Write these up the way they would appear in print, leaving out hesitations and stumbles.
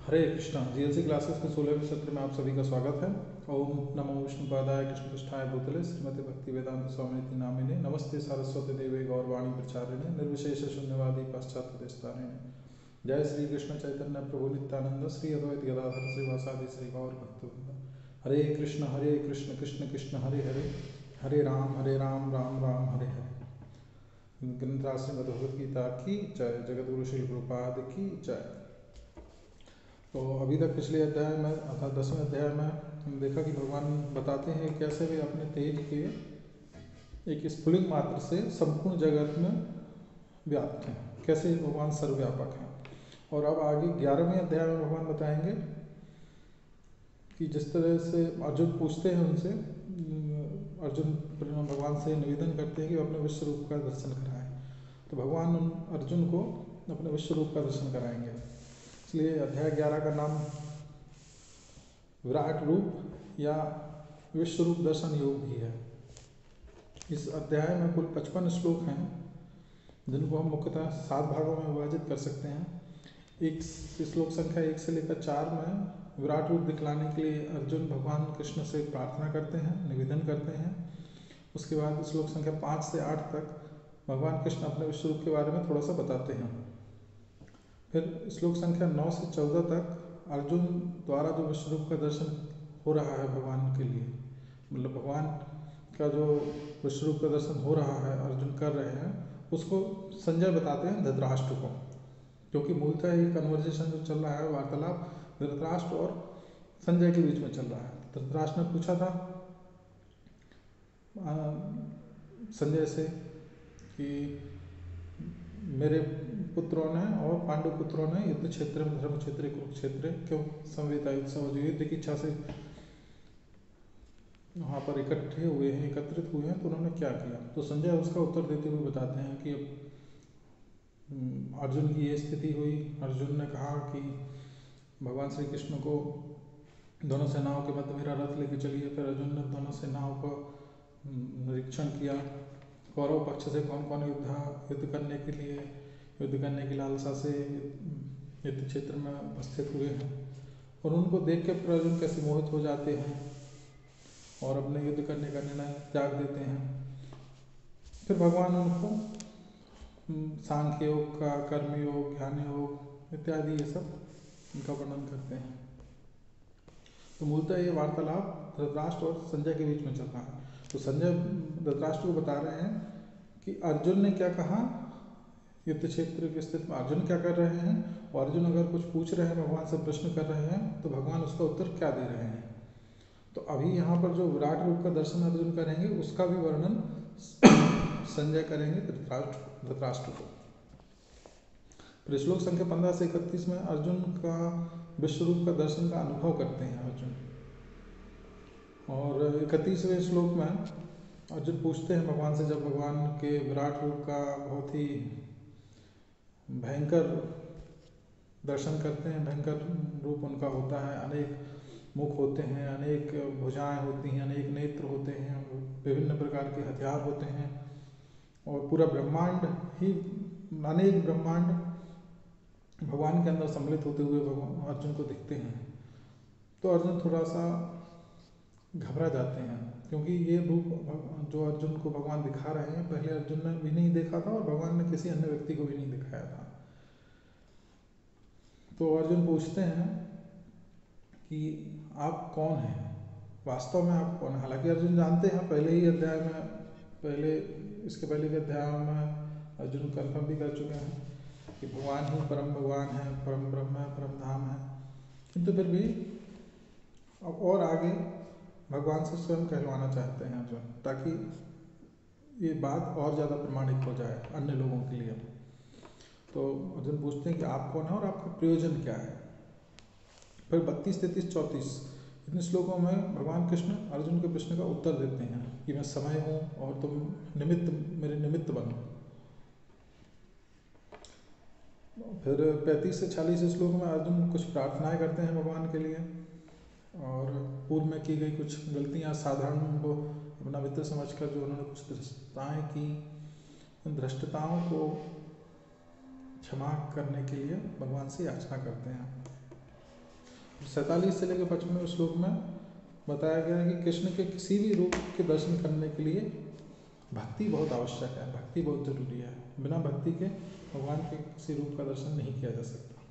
हरे Krishna. GLC classes के 16वें सत्र में आप सभी का स्वागत है। ओम नमो विष्णुपादाय कृष्णपृष्ठाय भूतले श्रीमती भक्ति वेदांत स्वामी नामिने नमस्ते सारस्वती देवे गौरवाणी प्रचारिणे निर्विशेष शून्यवादी पाश्चात्य देशतारिणे। जय श्री कृष्ण चैतन्य प्रभु नित्यानंद श्री अद्वैत गदाधर श्रीवासादि श्री गौर भक्तवृंद। हरे कृष्ण कृष्ण कृष्ण हरे हरे, हरे राम राम राम हरे हरे। ग्रंथराज श्रीमद् भगवद गीता की जय। जगतगुरु श्री प्रभुपाद की जय। तो अभी तक पिछले अध्याय में अर्थात 10वें अध्याय में हम देखा कि भगवान बताते हैं कैसे वे अपने तेज के एक स्फुलिंग मात्र से संपूर्ण जगत में व्याप्त हैं, कैसे भगवान सर्वव्यापक हैं। और अब आगे 11वें अध्याय में भगवान बताएंगे कि जिस तरह से अर्जुन पूछते हैं उनसे, अर्जुन भगवान से निवेदन करते हैं कि वो अपने विश्व रूप का दर्शन कराएं। तो भगवान अर्जुन को अपने विश्व रूप का दर्शन कराएंगे। इसलिए अध्याय 11 का नाम विराट रूप या विश्व रूप दर्शन योग भी है। इस अध्याय में कुल 55 श्लोक हैं, जिनको हम मुख्यतः 7 भागों में विभाजित कर सकते हैं। एक श्लोक संख्या 1 से लेकर 4 में विराट रूप दिखलाने के लिए अर्जुन भगवान कृष्ण से प्रार्थना करते हैं, निवेदन करते हैं। उसके बाद श्लोक संख्या 5 से 8 तक भगवान कृष्ण अपने विश्व रूप के बारे में थोड़ा सा बताते हैं। फिर श्लोक संख्या 9 से 14 तक अर्जुन द्वारा जो विश्व रूप का दर्शन हो रहा है भगवान के लिए, मतलब भगवान का जो विश्व रूप का दर्शन हो रहा है अर्जुन कर रहे हैं, उसको संजय बताते हैं धृतराष्ट्र को। क्योंकि मूलतः ये कन्वर्जेशन जो चल रहा है, वार्तालाप धृतराष्ट्र और संजय के बीच में चल रहा है। धृतराष्ट्र ने पूछा था संजय से कि मेरे पुत्रों ने और पांडु पुत्रों ने युद्ध क्षेत्र में, धर्म क्षेत्र कुरुक्षेत्र क्यों संवेदा उत्सव युद्ध की इच्छा से वहाँ पर इकट्ठे हुए हैं, एकत्रित हुए हैं, तो उन्होंने क्या किया। तो संजय उसका उत्तर देते हुए बताते हैं कि अर्जुन की ये स्थिति हुई। अर्जुन ने कहा कि भगवान श्री कृष्ण को दोनों सेनाओं के मध्य मेरा रथ लेके चलिए। फिर अर्जुन ने दोनों सेनाओं का निरीक्षण किया, कौरव पक्ष से कौन कौन युद्ध करने की लालसा से युद्ध क्षेत्र में उपस्थित हुए हैं, और उनको देख के अर्जुन कैसे मोहित हो जाते हैं और अपने युद्ध करने का निर्णय त्याग देते हैं। फिर भगवान उनको सांख्य योग का, कर्म योग, ज्ञान योग इत्यादि ये सब इनका वर्णन करते हैं। तो मूलतः ये वार्तालाप धृतराष्ट्र और संजय के बीच में चल रहा है। तो संजय धृतराष्ट्र को बता रहे हैं कि अर्जुन ने क्या कहा, युद्ध क्षेत्र की स्थिति में अर्जुन क्या कर रहे हैं, और अर्जुन अगर कुछ पूछ रहे हैं, भगवान से प्रश्न कर रहे हैं, तो भगवान उसका उत्तर क्या दे रहे हैं। तो अभी यहाँ पर जो विराट रूप का दर्शन अर्जुन करेंगे, उसका भी वर्णन संजय करेंगे धृतराष्ट्र को। फिर श्लोक संख्या 15 से 31 में अर्जुन का विश्व रूप का दर्शन का अनुभव करते हैं अर्जुन। और 31वें श्लोक में अर्जुन पूछते हैं भगवान से, जब भगवान के विराट रूप का बहुत ही भयंकर दर्शन करते हैं, भयंकर रूप उनका होता है, अनेक मुख होते हैं, अनेक भुजाएं होती हैं, अनेक नेत्र होते हैं, विभिन्न प्रकार के हथियार होते हैं, और पूरा ब्रह्मांड ही, अनेक ब्रह्मांड भगवान के अंदर सम्मिलित होते हुए भगवान अर्जुन को दिखते हैं। तो अर्जुन थोड़ा सा घबरा जाते हैं, क्योंकि ये रूप जो अर्जुन को भगवान दिखा रहे हैं, पहले अर्जुन ने भी नहीं देखा था और भगवान ने किसी अन्य व्यक्ति को भी नहीं दिखाया था। तो अर्जुन पूछते हैं कि आप कौन हैं, वास्तव में आप कौन हैं। हालांकि अर्जुन जानते हैं, पहले ही अध्याय में, इसके पहले के अध्याय में अर्जुन कन्फर्म भी कर चुके हैं कि भगवान ही परम भगवान है, परम ब्रह्म है, परम धाम है। किंतु फिर भी अब और आगे भगवान से स्वयं कहलवाना चाहते हैं अर्जुन, ताकि ये बात और ज़्यादा प्रमाणित हो जाए अन्य लोगों के लिए। तो अर्जुन पूछते हैं कि आप कौन है और आपका प्रयोजन क्या है। फिर 32, 33, 34 इन श्लोकों में भगवान कृष्ण अर्जुन के प्रश्न का उत्तर देते हैं कि मैं समय हूँ और तुम मेरे निमित्त बनो। फिर 35 से 46 श्लोक में अर्जुन कुछ प्रार्थनाएं करते हैं भगवान के लिए, और पूर्व में की गई कुछ गलतियां साधारण को अपना मित्र समझकर जो उन्होंने कुछ धृष्टताएं की, उन धृष्टताओं को क्षमा करने के लिए भगवान से याचना करते हैं। 47 से लेकर 55वें श्लोक में बताया गया है कि कृष्ण के किसी भी रूप के दर्शन करने के लिए भक्ति बहुत आवश्यक है, भक्ति बहुत जरूरी है। बिना भक्ति के भगवान के किसी रूप का दर्शन नहीं किया जा सकता।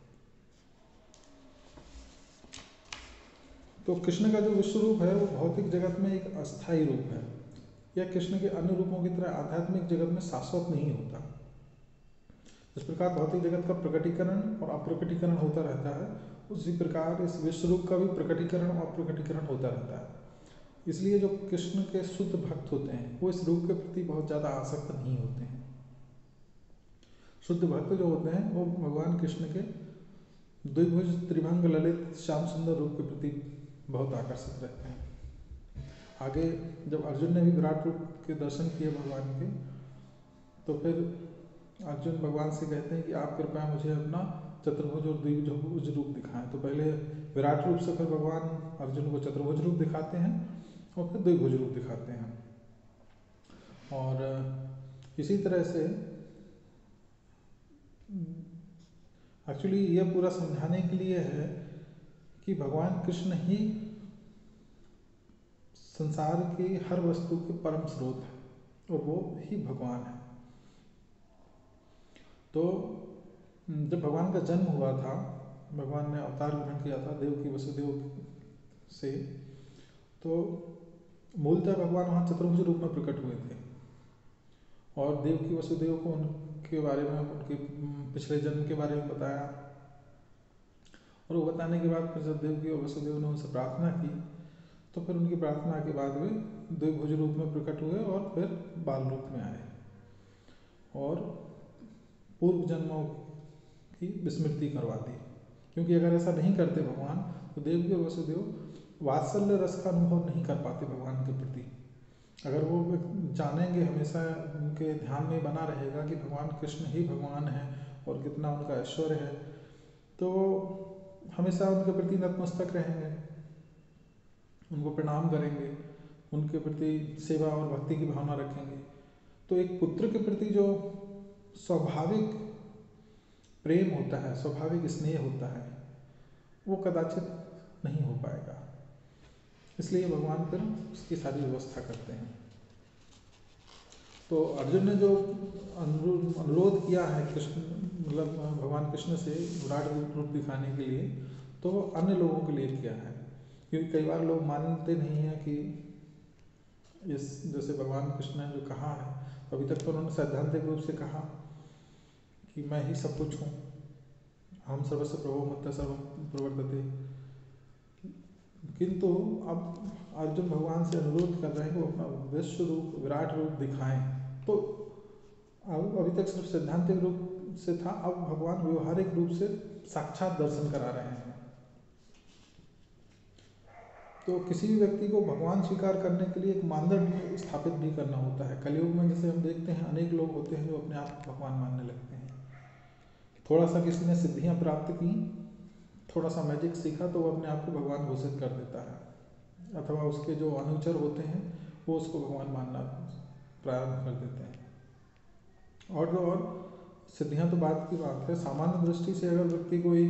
तो कृष्ण का जो विश्व रूप है वो भौतिक जगत में एक अस्थायी रूप है। यह कृष्ण के अन्य रूपों की तरह आध्यात्मिक जगत में शाश्वत नहीं होता। इस प्रकार भौतिक जगत का प्रकटीकरण और अप्रकटीकरण होता रहता है, उसी प्रकार इस विश्व रूप का भी प्रकटीकरण और अप्रकटीकरण होता रहता है। इसलिए जो कृष्ण के शुद्ध भक्त होते हैं वो इस रूप के प्रति बहुत ज़्यादा आसक्त नहीं होते हैं। शुद्ध भक्त जो होते हैं वो भगवान कृष्ण के द्विभुज त्रिभंग ललित श्याम सुंदर रूप के प्रति बहुत आकर्षित रहते हैं। आगे जब अर्जुन ने भी विराट रूप के दर्शन किए भगवान के, तो फिर अर्जुन भगवान से कहते हैं कि आप कृपया मुझे अपना चतुर्भुज और द्विभुज रूप दिखाएं। तो पहले विराट रूप से फिर भगवान अर्जुन को चतुर्भुज रूप दिखाते हैं और फिर द्विभुज रूप दिखाते हैं। और इसी तरह से एक्चुअली यह पूरा समझाने के लिए है कि भगवान कृष्ण ही संसार की हर वस्तु के परम स्रोत है और वो ही भगवान है। तो जब भगवान का जन्म हुआ था, भगवान ने अवतार ग्रहण किया था देवकी वसुदेव से, तो मूलतः भगवान वहाँ चतुर्भुज रूप में प्रकट हुए थे और देवकी वसुदेव को उनके बारे में, उनके पिछले जन्म के बारे में बताया। और वो बताने के बाद फिर जब देवकी और वसुदेव ने उनसे प्रार्थना की, तो फिर उनकी प्रार्थना के बाद वे द्विभुज रूप में प्रकट हुए और फिर बाल रूप में आए और पूर्व जन्मों की विस्मृति करवा दी। क्योंकि अगर ऐसा नहीं करते भगवान, तो देवकी और वसुदेव वात्सल्य रस का अनुभव नहीं कर पाते भगवान के प्रति। अगर वो जानेंगे, हमेशा उनके ध्यान में बना रहेगा कि भगवान कृष्ण ही भगवान है और कितना उनका ऐश्वर्य है, तो हमेशा उनके प्रति नतमस्तक रहेंगे, उनको प्रणाम करेंगे, उनके प्रति सेवा और भक्ति की भावना रखेंगे। तो एक पुत्र के प्रति जो स्वाभाविक प्रेम होता है, स्वाभाविक स्नेह होता है, वो कदाचित नहीं हो पाएगा। इसलिए भगवान फिर उसकी सारी व्यवस्था करते हैं। तो अर्जुन ने जो अनुरोध किया है कृष्ण, मतलब भगवान कृष्ण से विराट रूप दिखाने के लिए, तो वो अन्य लोगों के लिए किया है। क्योंकि कई बार लोग मानते नहीं हैं कि इस, जैसे भगवान कृष्ण ने जो कहा है, अभी तक तो उन्होंने सैद्धांतिक रूप से कहा कि मैं ही सब कुछ हूँ, हम सर्वस्व प्रभो मत्तः सर्वं प्रवर्तते, किंतु अब अर्जुन भगवान से अनुरोध कर रहे हैं कि वो अपना विश्व रूप, विराट रूप दिखाएं। तो अब अभी तक सिर्फ सैद्धांतिक रूप से था, अब भगवान व्यवहारिक रूप से साक्षात दर्शन करा रहे हैं। तो किसी भी व्यक्ति को भगवान स्वीकार करने के लिए एक मानदंड स्थापित भी करना होता है। कलयुग में जैसे हम देखते हैं, अनेक लोग होते हैं जो अपने आप को भगवान मानने लगते हैं। थोड़ा सा किसी ने सिद्धियां प्राप्त की, थोड़ा सा मैजिक सीखा, तो वो अपने आप को भगवान घोषित कर देता है, अथवा उसके जो अनुचर होते हैं वो उसको भगवान मानना प्रारंभ कर देते हैं। और सिद्धियां तो बात की बात है, सामान्य दृष्टि से अगर व्यक्ति कोई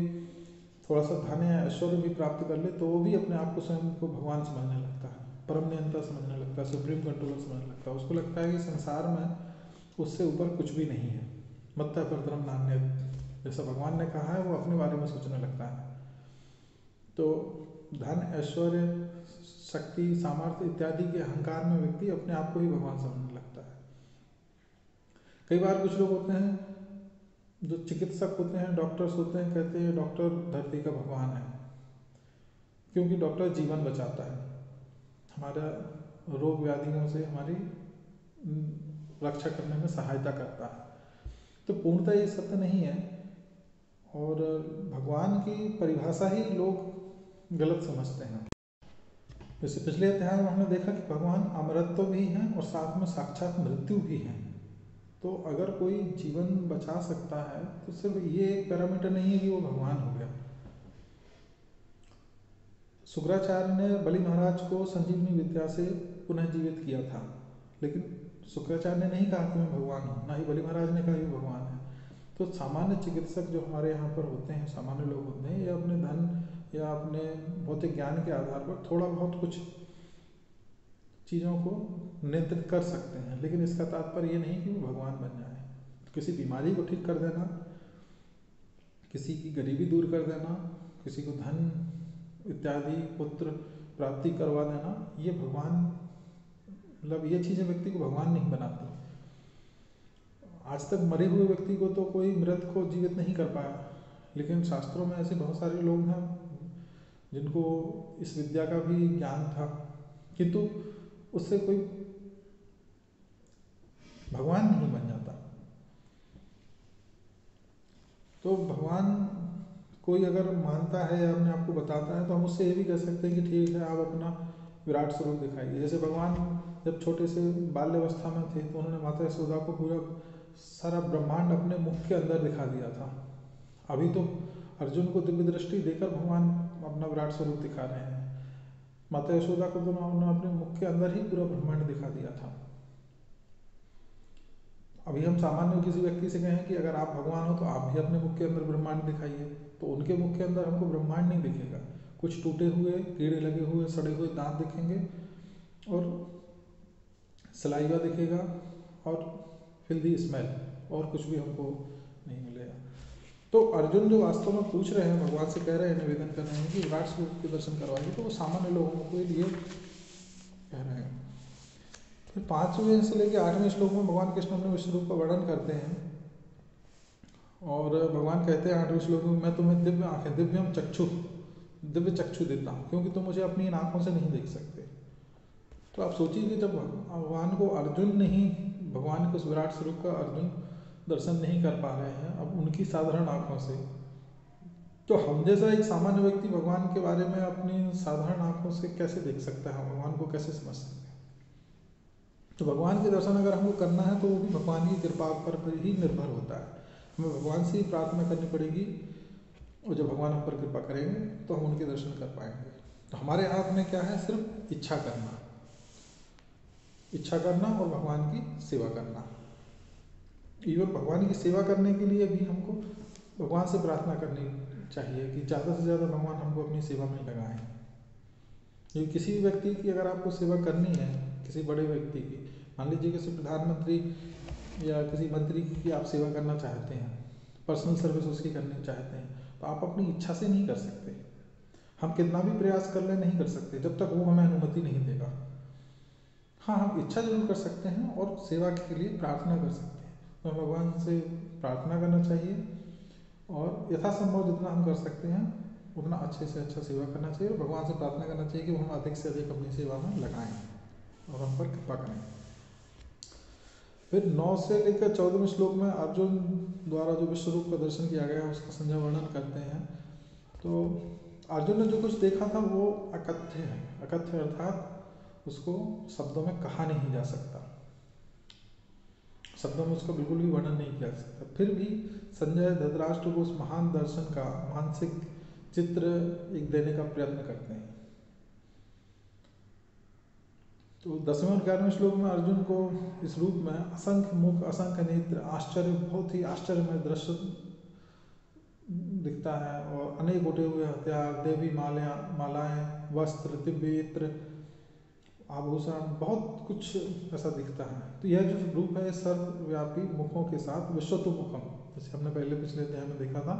थोड़ा सा धन या ऐश्वर्य भी प्राप्त कर ले, तो वो भी अपने आप को स्वयं को भगवान समझने लगता है, परम नियंता समझने लगता है, सुप्रीम कंट्रोलर समझने लगता है। उसको लगता है कि संसार में उससे ऊपर कुछ भी नहीं है। मत्तः परतरम नान्यत्, जैसा भगवान ने कहा है, वो अपने बारे में सोचने लगता है। तो धन, ऐश्वर्य, शक्ति, सामर्थ्य इत्यादि के अहंकार में व्यक्ति अपने आप को ही भगवान समझने लगता है। कई बार कुछ लोग होते हैं जो चिकित्सक होते हैं, डॉक्टर्स होते हैं, कहते हैं डॉक्टर धरती का भगवान है, क्योंकि डॉक्टर जीवन बचाता है, हमारा रोग व्याधियों से हमारी रक्षा करने में सहायता करता है। तो पूर्णतः ये सत्य नहीं है, और भगवान की परिभाषा ही लोग गलत समझते हैं। जैसे पिछले अध्याय में हमने देखा कि भगवान अमरत्व भी हैं और साथ में साक्षात मृत्यु भी हैं। तो अगर कोई जीवन बचा सकता है तो सिर्फ ये एक पैरामीटर नहीं है कि वो भगवान हो गया। शुक्राचार्य ने बलि महाराज को संजीवनी विद्या से पुनः जीवित किया था, लेकिन शुक्राचार्य ने नहीं कहा कि मैं भगवान हूँ, ना ही बलि महाराज ने कहा कि भगवान है। तो सामान्य चिकित्सक जो हमारे यहाँ पर होते हैं, सामान्य लोग होते हैं, ये अपने धन या अपने भौतिक ज्ञान के आधार पर थोड़ा बहुत कुछ चीज़ों को नियंत्रित कर सकते हैं, लेकिन इसका तात्पर्य ये नहीं कि वो भगवान बन जाए। किसी बीमारी को ठीक कर देना, किसी की गरीबी दूर कर देना, किसी को धन इत्यादि पुत्र प्राप्ति करवा देना, ये भगवान मतलब ये चीज़ें व्यक्ति को भगवान नहीं बनाती। आज तक मरे हुए व्यक्ति को तो कोई मृत को जीवित नहीं कर पाया, लेकिन शास्त्रों में ऐसे बहुत सारे लोग हैं जिनको इस विद्या का भी ज्ञान था, किंतु उससे कोई भगवान नहीं बन जाता। तो भगवान कोई अगर मानता है या अपने आप को बताता है तो हम उससे ये भी कह सकते हैं कि ठीक है, आप अपना विराट स्वरूप दिखाइए। जैसे भगवान जब छोटे से बाल्यावस्था में थे तो उन्होंने माता यशोदा को पूरा सारा ब्रह्मांड अपने मुख के अंदर दिखा दिया था। अभी तो अर्जुन को दिव्य दृष्टि देकर भगवान अपना विराट स्वरूप दिखा रहे हैं। माता यशोदा को तो उन्होंने अपने मुख के अंदर ही पूरा ब्रह्मांड दिखा दिया था। अभी हम सामान्य किसी व्यक्ति से कहें कि अगर आप भगवान हो तो आप भी अपने मुख के अंदर ब्रह्मांड दिखाइए, तो उनके मुख के अंदर हमको ब्रह्मांड नहीं दिखेगा, कुछ टूटे हुए कीड़े लगे हुए सड़े हुए दांत दिखेंगे और सलाइवा दिखेगा और फिल्दी स्मेल, और कुछ भी हमको नहीं मिलेगा। तो अर्जुन जो वास्तव में पूछ रहे हैं, भगवान से कह रहे हैं, निवेदन कर रहे हैं कि विराट स्वरूप के दर्शन करवाइए, तो वो सामान्य लोगों के लिए कह रहे हैं। फिर 5वें से लेकर 8वें श्लोक में भगवान कृष्ण अपने विश्व रूप का वर्णन करते हैं और भगवान कहते हैं 8वें श्लोक में, मैं तुम्हें दिव्य आंखें, दिव्यम चक्षु, दिव्य चक्षु देता हूँ क्योंकि तुम मुझे अपनी इन आंखों से नहीं देख सकते। तो आप सोचिए कि जब भगवान को अर्जुन नहीं, भगवान के उस विराट स्वरूप का अर्जुन दर्शन नहीं कर पा रहे हैं अब उनकी साधारण आंखों से, तो हम जैसा एक सामान्य व्यक्ति भगवान के बारे में अपनी साधारण आंखों से कैसे देख सकता है, भगवान को कैसे समझ सकते हैं। तो भगवान के दर्शन अगर हमको करना है तो वो भी भगवान की कृपा पर ही निर्भर होता है। हमें भगवान से ही प्रार्थना करनी पड़ेगी और जब भगवान हम पर कृपा करेंगे तो हम उनके दर्शन कर पाएंगे। तो हमारे हाथ में क्या है, सिर्फ इच्छा करना, इच्छा करना और भगवान की सेवा करना। इवन भगवान की सेवा करने के लिए भी हमको भगवान से प्रार्थना करनी चाहिए कि ज़्यादा से ज़्यादा भगवान हमको अपनी सेवा में लगाएं। क्योंकि किसी भी व्यक्ति की अगर आपको सेवा करनी है, किसी बड़े व्यक्ति की, मान लीजिए किसी प्रधानमंत्री या किसी मंत्री की आप सेवा करना चाहते हैं, पर्सनल सर्विस उसकी करनी चाहते हैं, तो आप अपनी इच्छा से नहीं कर सकते। हम कितना भी प्रयास कर ले नहीं कर सकते जब तक वो हमें अनुमति नहीं देगा। हाँ, हम इच्छा जरूर कर सकते हैं और सेवा के लिए प्रार्थना कर सकते हैं। तो भगवान से प्रार्थना करना चाहिए और यथासंभव जितना हम कर सकते हैं उतना अच्छे से अच्छा सेवा करना चाहिए और भगवान से प्रार्थना करना चाहिए कि वो हम अधिक से अधिक अपनी सेवा में लगाएं और हम पर कृपा करें। फिर 9 से लेकर 14वें श्लोक में अर्जुन द्वारा जो विश्व रूप का दर्शन किया गया उसका संजय वर्णन करते हैं। तो अर्जुन ने जो कुछ देखा था वो अकथ्य है। अकथ्य अर्थात उसको शब्दों में कहा नहीं जा सकता, शब्दों में उसका बिल्कुल भी वर्णन नहीं किया जा सकता। फिर भी संजय धृतराष्ट्र को उस महान दर्शन का मानसिक चित्र एक देने का प्रयत्न करते हैं। तो 10वें और 11वें श्लोक में अर्जुन को इस रूप में असंख्य मुख, असंख्य नेत्र, आश्चर्य, बहुत ही आश्चर्यमय दृश्य दिखता है और अनेक उठे हुए हथियार, देवी मालाएं, वस्त्र, दिव्य इत्र, आभूषण, बहुत कुछ ऐसा दिखता है। तो यह जो रूप है सर्वव्यापी मुखों के साथ विश्वतोमुखम, जैसे हमने पहले पिछले अध्याय में देखा था,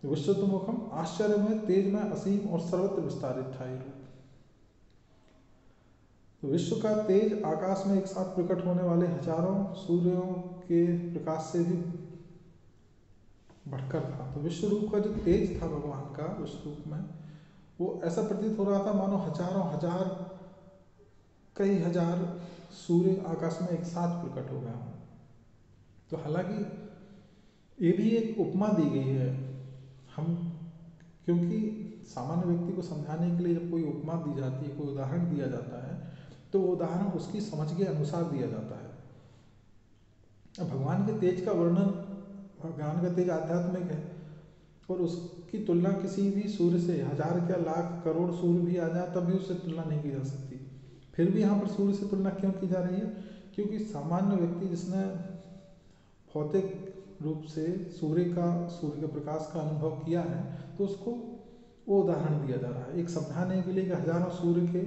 विश्वतोमुखम आश्चर्यमय, तेजमय, असीम और सर्वत्र विस्तारित था ये रूप। तो विश्व का तेज आकाश में एक साथ प्रकट होने वाले हजारों सूर्यों के प्रकाश से भी बढ़कर था। तो विश्व रूप का जो तेज था भगवान का विश्व रूप में, वो ऐसा प्रतीत हो रहा था मानो हजारों हजार, कई हजार सूर्य आकाश में एक साथ प्रकट हो गया हो। तो हालांकि ये भी एक उपमा दी गई है हम, क्योंकि सामान्य व्यक्ति को समझाने के लिए जब कोई उपमा दी जाती है, कोई उदाहरण दिया जाता है, तो वो उदाहरण उसकी समझ के अनुसार दिया जाता है। भगवान के तेज का वर्णन, भगवान का तेज आध्यात्मिक है और उसकी तुलना किसी भी सूर्य से, हजार क्या लाख करोड़ सूर्य भी आ जाए तब भी उससे तुलना नहीं की जा सकती। फिर भी यहाँ पर सूर्य से तुलना क्यों की जा रही है? क्योंकि सामान्य व्यक्ति जिसने भौतिक रूप से सूर्य के प्रकाश का अनुभव किया है, तो उसको वो उदाहरण दिया जा रहा है, एक समझाने के लिए कि हजारों सूर्य के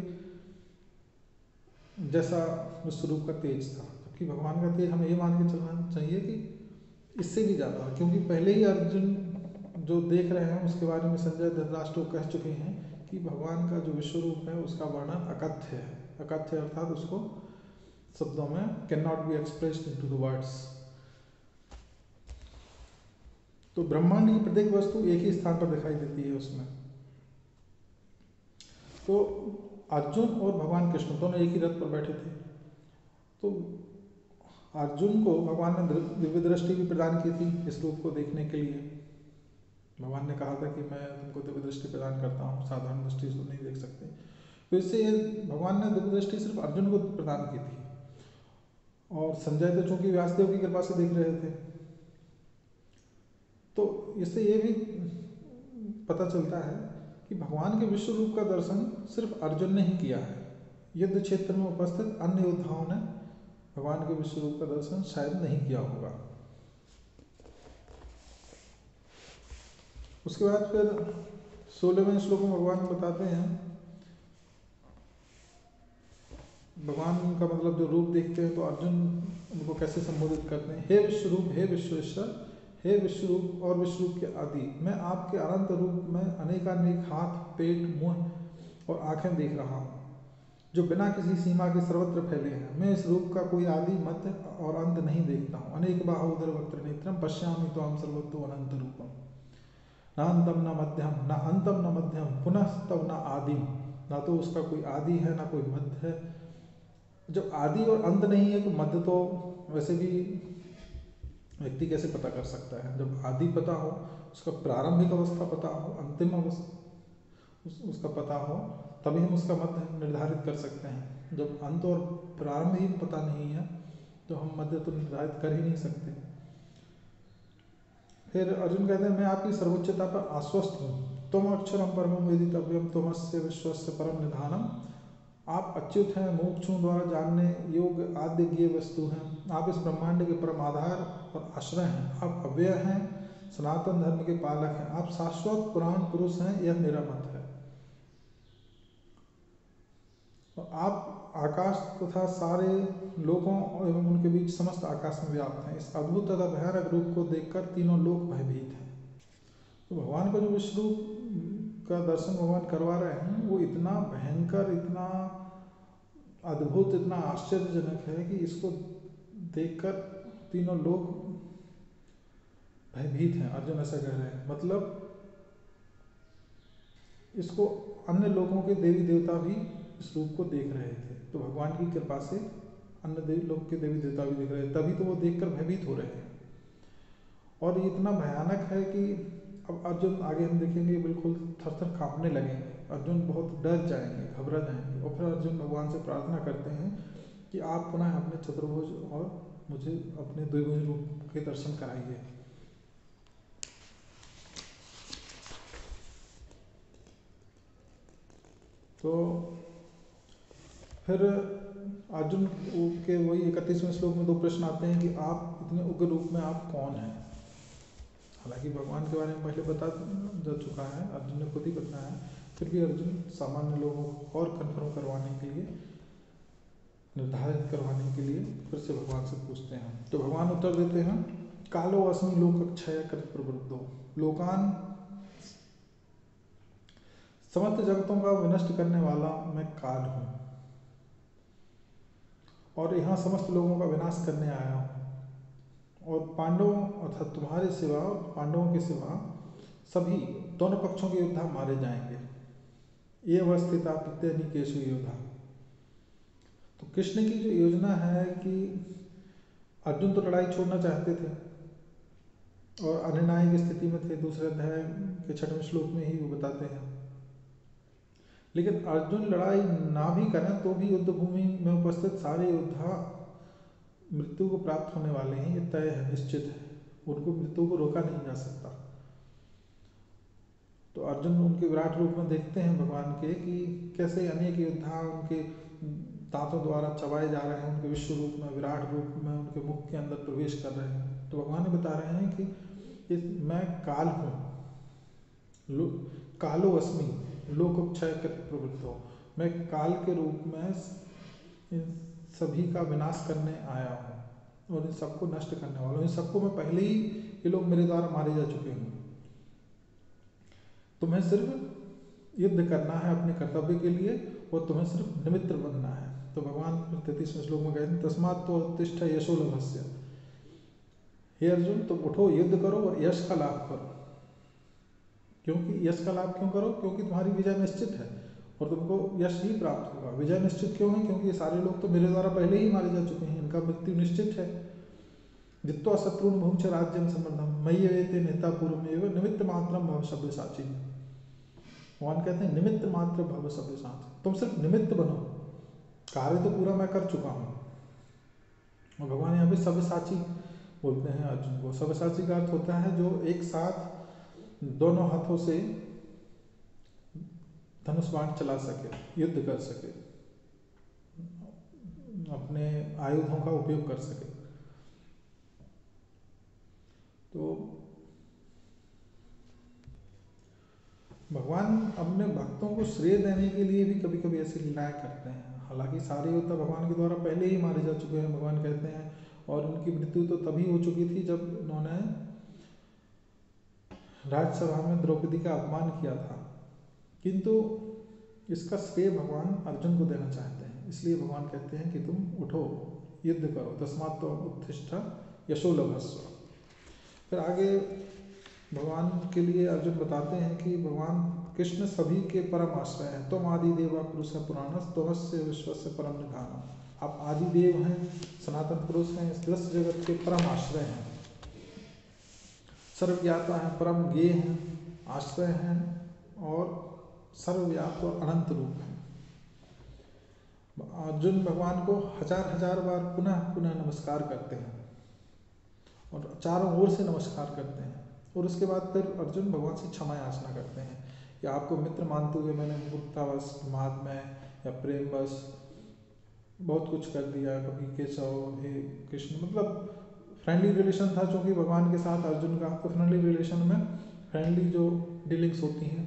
जैसा विश्वरूप का तेज था, जबकि भगवान का तेज हमें ये मान के चलना चाहिए कि इससे भी ज़्यादा, क्योंकि पहले ही अर्जुन जो देख रहे हैं उसके बारे में संजय धृतराष्ट्र को कह चुके हैं कि भगवान का जो विश्वरूप है उसका वर्णन अकथ्य है। अकथ्य अर्थात उसको शब्दों में can not be expressed into the words. तो ब्रह्मांड की प्रत्येक वस्तु एक ही स्थान पर दिखाई देती है उसमें। तो अर्जुन और भगवान कृष्ण दोनों एक ही रथ पर बैठे थे। तो अर्जुन को भगवान ने दिव्य दृष्टि भी प्रदान की थी इस रूप को देखने के लिए। भगवान ने कहा था कि मैं तुमको दिव्य दृष्टि प्रदान करता हूँ, साधारण दृष्टि से नहीं देख सकते। तो इससे भगवान ने दिव्य दृष्टि सिर्फ अर्जुन को प्रदान की थी, और संजय तो चूंकि व्यासदेव की कृपा से देख रहे थे। तो इससे ये भी पता चलता है कि भगवान के विश्व रूप का दर्शन सिर्फ अर्जुन ने ही किया है। युद्ध क्षेत्र में उपस्थित अन्य योद्धाओं ने भगवान के विश्व रूप का दर्शन शायद नहीं किया होगा। उसके बाद फिर 16वें श्लोक में भगवान बताते हैं, भगवान का मतलब जो रूप देखते हैं तो अर्जुन उनको कैसे संबोधित करते हैं। हे विश्वरूप, हे विश्वेश्वर, हे विश्वरूप और विश्वरूप के आदि, मैं आपके अनंत रूप में अनेकानेक हाथ, पेट, मुंह और आंखें देख रहा हूँ, जो बिना किसी सीमा के सर्वत्र फैले हैं। मैं इस रूप का कोई आदि, मध्य और अंत नहीं देखता हूँ। अनेक बाहुदर वक्त्र नेत्रम पश्यामि त्वाम सर्वतो अनंत रूपम, न अंतम न मध्यम न अंतम न मध्यम पुनः तब न आदिम। ना तो उसका कोई आदि है ना कोई मध्य है। जब आदि और अंत नहीं है तो मध्य तो वैसे भी व्यक्ति कैसे पता कर सकता है। जब आदि पता हो, उसका प्रारंभिक अवस्था पता हो, अंतिम अवस्था उसका पता हो, तभी हम उसका मध्य निर्धारित कर सकते हैं। जब अंत और प्रारंभ ही पता नहीं है तो हम मध्य तो निर्धारित कर ही नहीं सकते। फिर अर्जुन कहते हैं, मैं आपकी सर्वोच्चता पर आश्वस्त हूँ। तुम अक्षरम परमं वेदितव्यम तुमस्य विश्वस्य परम निधानम। आप अच्युत हैं, मोक्षों द्वारा जानने योग्य आद्य ज्ञेय वस्तु हैं। आप इस ब्रह्मांड के परम आधार और आश्रय हैं। आप अव्यय हैं, सनातन धर्म के पालक हैं। आप शाश्वत पुराण पुरुष हैं, यह मेरा मत है। और आप आकाश तथा सारे लोकों एवं उनके बीच समस्त आकाश में व्याप्त हैं। इस अद्भुत तथा भयानक रूप को देखकर तीनों लोक भयभीत हैं। तो भगवान का जो विश्व रूप का दर्शन भगवान करवा रहे हैं वो इतना भयंकर, इतना अद्भुत, इतना आश्चर्यजनक है कि इसको देखकर तीनों लोग भयभीत हैं। अर्जुन ऐसा कह रहे हैं, मतलब इसको अन्य लोगों के देवी देवता भी इस रूप को देख रहे थे। तो भगवान की कृपा से अन्य देवी लोग के देवी देवता भी देख रहे हैं, तभी तो वो देखकर भयभीत हो रहे हैं। और ये इतना भयानक है कि अब अर्जुन आगे हम देखेंगे बिल्कुल थर थर कांपने लगेंगे। अर्जुन बहुत डर जाएंगे, घबरा जाएंगे। और फिर अर्जुन भगवान से प्रार्थना करते हैं कि आप पुनः अपने चतुर्भुज और मुझे अपने द्विभुज रूप के दर्शन कराइए। तो फिर अर्जुन के वही 31वें श्लोक में दो प्रश्न आते हैं कि आप इतने उग्र रूप में आप कौन हैं। हालांकि भगवान के बारे में पहले बता जा चुका है, अर्जुन ने खुद ही बताया, फिर भी अर्जुन सामान्य लोगों को और कन्फर्म करवाने के लिए, निर्धारित करवाने के लिए फिर से भगवान से पूछते हैं। तो भगवान उत्तर देते हैं, कालो अस्मि लोक क्षय कृत प्रवृद्धो। लोकान समस्त जगतों का विनष्ट करने वाला मैं काल हूँ और यहाँ समस्त लोगों का विनाश करने आया हूँ। और पांडवों अर्थात तुम्हारे सिवा और पांडवों के सिवा सभी दोनों पक्षों के योद्धा मारे जाएंगे। ये अवस्थिता प्रत्यनिकेशु योद्धा। तो कृष्ण की जो योजना है कि अर्जुन तो लड़ाई छोड़ना चाहते थे और अनिर्णायक स्थिति में थे, दूसरे अध्याय के 6वें श्लोक में ही वो बताते हैं। लेकिन अर्जुन लड़ाई ना भी करें तो भी युद्ध भूमि में उपस्थित सारे योद्धा मृत्यु को प्राप्त होने वाले हैं, ये तय है, निश्चित है। उनको मृत्यु को रोका नहीं जा सकता। तो अर्जुन उनके विराट रूप में देखते हैं भगवान के कि कैसे अनेक योद्धा उनके दांतों द्वारा चबाए जा रहे हैं, उनके विश्व रूप में, विराट रूप में उनके मुख के अंदर प्रवेश कर रहे हैं। तो भगवान ने बता रहे हैं कि मैं काल हूँ। कालो अस्मि लोकोक्षय कृत प्रवृत्तो, मैं काल के रूप में इन सभी का विनाश करने आया हूँ और इन सबको नष्ट करने वाला हूँ। इन सबको मैं पहले ही, ये लोग मेरे द्वारा मारे जा चुके हैं। तुम्हें सिर्फ युद्ध करना है अपने कर्तव्य के लिए और तुम्हें सिर्फ निमित्त बनना है। तो भगवान 33वें श्लोक में कहते हैं तस्मात् तो उत्तिष्ठ यशो लभस्य, हे अर्जुन तुम उठो, युद्ध करो और यश का लाभ करो। क्योंकि यश का लाभ क्यों करो? क्योंकि तुम्हारी विजय निश्चित है और तुमको यश ही प्राप्त होगा। विजय निश्चित क्यों है? क्योंकि ये सारे लोग तो मेरे द्वारा पहले ही मारे जा चुके हैं, इनका मृत्यु निश्चित है। जित्वा शत्रुन भुंक्ष राज्यम समृद्धम मयि एते नेता पूर्वमेव निमित्त मात्रम भव सव्यसाची। भगवान कहते हैं निमित्त मात्र भव सव्यसाची, तुम सिर्फ निमित्त बनो, कार्य तो पूरा मैं कर चुका हूँ। और भगवान यहाँ पे सव्यसाची बोलते हैं अर्जुन को। सव्यसाची का अर्थ होता है जो एक साथ दोनों हाथों से धनुष बाण चला सके, युद्ध कर सके, अपने आयुधों का उपयोग कर सके। तो भगवान अपने भक्तों को श्रेय देने के लिए भी कभी कभी ऐसी लीलाएं करते हैं। हालांकि सारे योद्धा भगवान के द्वारा पहले ही मारे जा चुके हैं, भगवान कहते हैं, और उनकी मृत्यु तो तभी हो चुकी थी जब उन्होंने राज्यसभा में द्रौपदी का अपमान किया था। किंतु इसका श्रेय भगवान अर्जुन को देना चाहते हैं, इसलिए भगवान कहते हैं कि तुम उठो, युद्ध करो, तस्मात् तो उत्तिष्ठ यशो लभस्व। फिर आगे भगवान के लिए अर्जुन बताते हैं कि भगवान कृष्ण सभी के परम आश्रय हैं। तुम आदि देवा पुरुष पुराणस तुमस्य विश्वस्य परम निधानम। आप आदि देव हैं, सनातन पुरुष हैं, इस दृश्य जगत के परम आश्रय हैं, सर्वज्ञाता हैं, परम ज्ञेय हैं, आश्रय हैं और सर्वव्यापक और अनंत रूप हैं। अर्जुन भगवान को हजार हजार बार पुनः पुनः नमस्कार करते हैं और चारों ओर से नमस्कार करते हैं। और उसके बाद फिर अर्जुन भगवान से क्षमा याचना करते हैं कि आपको मित्र मानते हुए मैंने मूर्खतावश, माद में या प्रेमवश बहुत कुछ कर दिया। कभी केशव, हे कृष्ण, मतलब फ्रेंडली रिलेशन था चूँकि भगवान के साथ अर्जुन का, तो फ्रेंडली रिलेशन में फ्रेंडली जो डीलिंग्स होती हैं,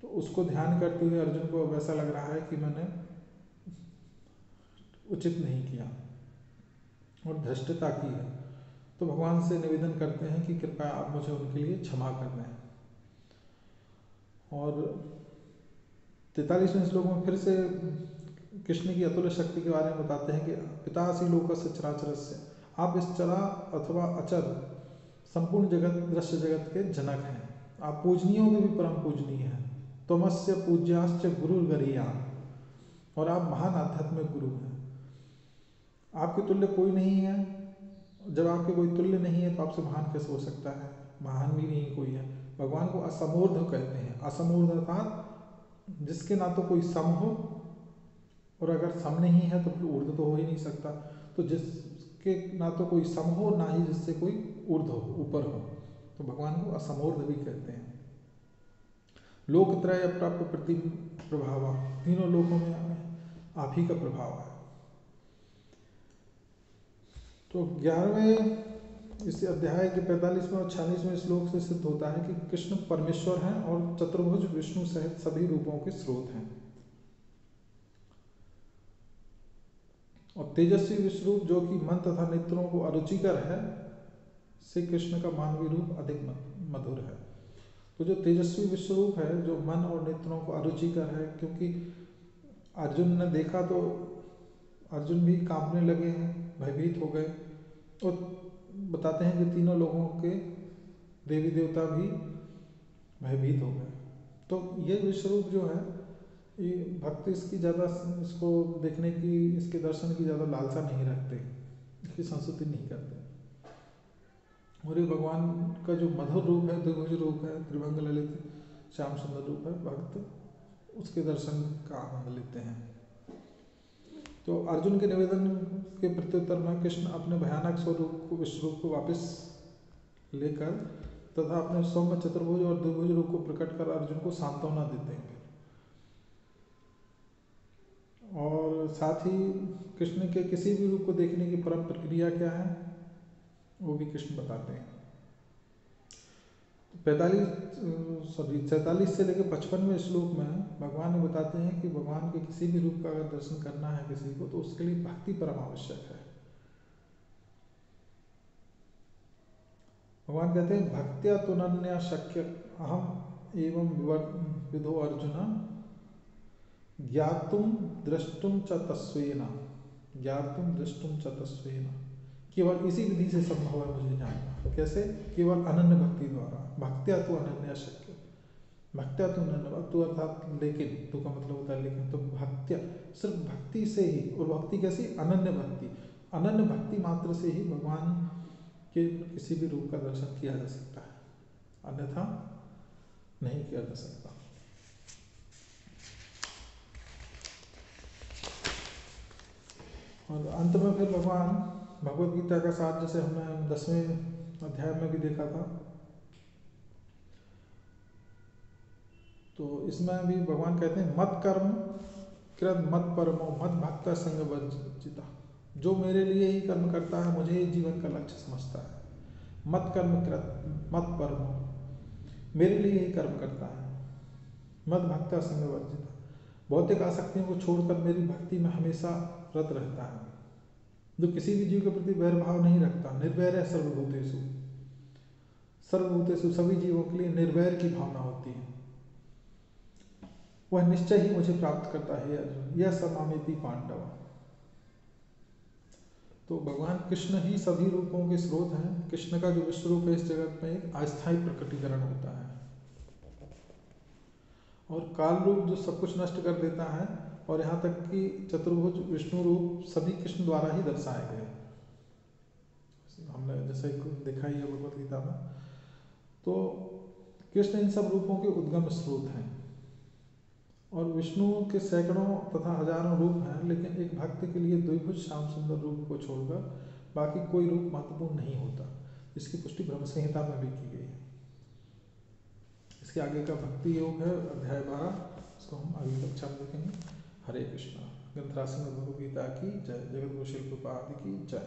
तो उसको ध्यान करते हुए अर्जुन को वैसा लग रहा है कि मैंने उचित नहीं किया और धृष्टता की है। तो भगवान से निवेदन करते हैं कि कृपया आप मुझे उनके लिए क्षमा कर दें। और 43वें श्लोक में फिर से कृष्ण की अतुल्य शक्ति के बारे में बताते हैं कि पितासी लोकस्य चराचरस्य, आप इस चरा अथवा अचर संपूर्ण जगत, दृश्य जगत के जनक हैं। आप पूजनीयों के भी परम पूजनीय हैं। तुमस्य पूज्याश्च गुरु गरिया, और आप महान आध्यात्मिक गुरु हैं। आपके तुल्य कोई नहीं है। जब आपके कोई तुल्य नहीं है तो आपसे महान कैसे हो सकता है? महान भी नहीं कोई है। भगवान को असमूर्ध कहते हैं। असमूर्ध अर्थात जिसके ना तो कोई सम हो, और अगर सम नहीं है तो फिर ऊर्ध्व तो हो ही नहीं सकता। तो जिसके ना तो कोई सम हो, ना ही जिससे कोई ऊर्ध्व हो, ऊपर हो, तो भगवान को असमूर्ध भी कहते हैं। लोकत्रय प्राप्त प्रति प्रभाव, तीनों लोकों में आप ही का प्रभाव है। तो 11वें इस अध्याय के 45वें और 46वें श्लोक से सिद्ध होता है कि कृष्ण परमेश्वर हैं और चतुर्भुज विष्णु सहित सभी रूपों के स्रोत हैं। और तेजस्वी विश्वरूप जो कि मन तथा नेत्रों को अरुचिकर है, से कृष्ण का मानवीय रूप अधिक मधुर है। तो जो तेजस्वी विश्वरूप है, जो मन और नेत्रों को अरुचिकर है, क्योंकि अर्जुन ने देखा तो अर्जुन भी कांपने लगे हैं, भयभीत हो गए। और बताते हैं कि तीनों लोगों के देवी देवता भी भयभीत हो गए। तो ये विश्वरूप जो है, ये भक्त इसकी ज़्यादा, इसको देखने की, इसके दर्शन की ज़्यादा लालसा नहीं रखते, इसकी संस्तुति नहीं करते। और ये भगवान का जो मधुर रूप है, द्विभुज रूप है, त्रिभंग ललित श्याम सुंदर रूप है, भक्त उसके दर्शन का आनंद लेते हैं। तो अर्जुन के निवेदन के प्रत्युत्तर में कृष्ण अपने भयानक स्वरूप को, विश्वरूप को वापस लेकर तथा अपने सौम्य चतुर्भुज और द्विभुज रूप को प्रकट कर अर्जुन को सांत्वना देते हैं। और साथ ही कृष्ण के किसी भी रूप को देखने की परम प्रक्रिया क्या है, वो भी कृष्ण बताते हैं। सैंतालीस से लेकर 55वें श्लोक में भगवान ने बताते हैं कि भगवान के किसी भी रूप का अगर दर्शन करना है किसी को तो उसके लिए भक्ति परम आवश्यक है। भगवान कहते हैं भक्त्या तुनन्या शक्य अहम एवं विधो अर्जुन ज्ञातुम द्रष्टुम च तस्वेन, ज्ञातुम द्रष्टुम च तस्वेन, केवल इसी विधि से संभव है मुझे जानना। कैसे? केवल अनन्य भक्ति द्वारा। भक्त्या तो अनन्या शक्य, भक्त्या तो अनन्य, तो अर्थात लेकिन, तो का मतलब होता है लेकिन, तो भक्त्या सिर्फ भक्ति से ही, और भक्ति कैसी? अनन्य भक्ति, अनन्य भक्ति मात्र से ही भगवान के किसी भी रूप का दर्शन किया जा सकता है, अन्यथा नहीं किया जा सकता। और अंत में फिर भगवान भगवद गीता का साथ, जैसे हमने 10वें अध्याय में भी देखा था, तो इसमें भी भगवान कहते हैं मत कर्म कृत मत परमो मत भक्त संग वर्जिता, जो मेरे लिए ही कर्म करता है, मुझे ही जीवन का लक्ष्य समझता है। मत कर्म कृत मत परमो, मेरे लिए ही कर्म करता है। मत भक्त संग वर्जिता, भौतिक आसक्तियों को छोड़कर मेरी भक्ति में हमेशा रत रहता है, जो किसी भी जीव के प्रति वैरभाव नहीं रखता। निर्वैर है सर्वभूतेषु, सर्वभूतेषु सभी जीवों के लिए निर्वैर की भावना होती है। वह निश्चय ही मुझे प्राप्त करता है अर्जुन, यह समामिति पांडव। तो भगवान कृष्ण ही सभी रूपों के स्रोत हैं। कृष्ण का जो विश्व रूप है इस जगत में एक अस्थायी प्रकटीकरण होता है, और काल रूप जो सब कुछ नष्ट कर देता है, और यहाँ तक कि चतुर्भुज विष्णु रूप सभी कृष्ण द्वारा ही दर्शाए गए। हमने जैसे देखा ही है भगवत गीता में, तो कृष्ण इन सब रूपों के उद्गम स्रोत हैं। और विष्णु के सैकड़ों तथा हजारों रूप हैं, लेकिन एक भक्त के लिए द्विभुज श्याम सुंदर रूप को छोड़कर बाकी कोई रूप महत्वपूर्ण नहीं होता। इसकी पुष्टि ब्रह्म संहिता में भी की गई है। इसके आगे का भक्ति योग है अध्याय 12, इसको हम अगली कक्षा में देखेंगे। हरे कृष्णा। ग्रंथराज में भगवद गीता की जय। जगत गुरु शिल प्रभुपाद की जय।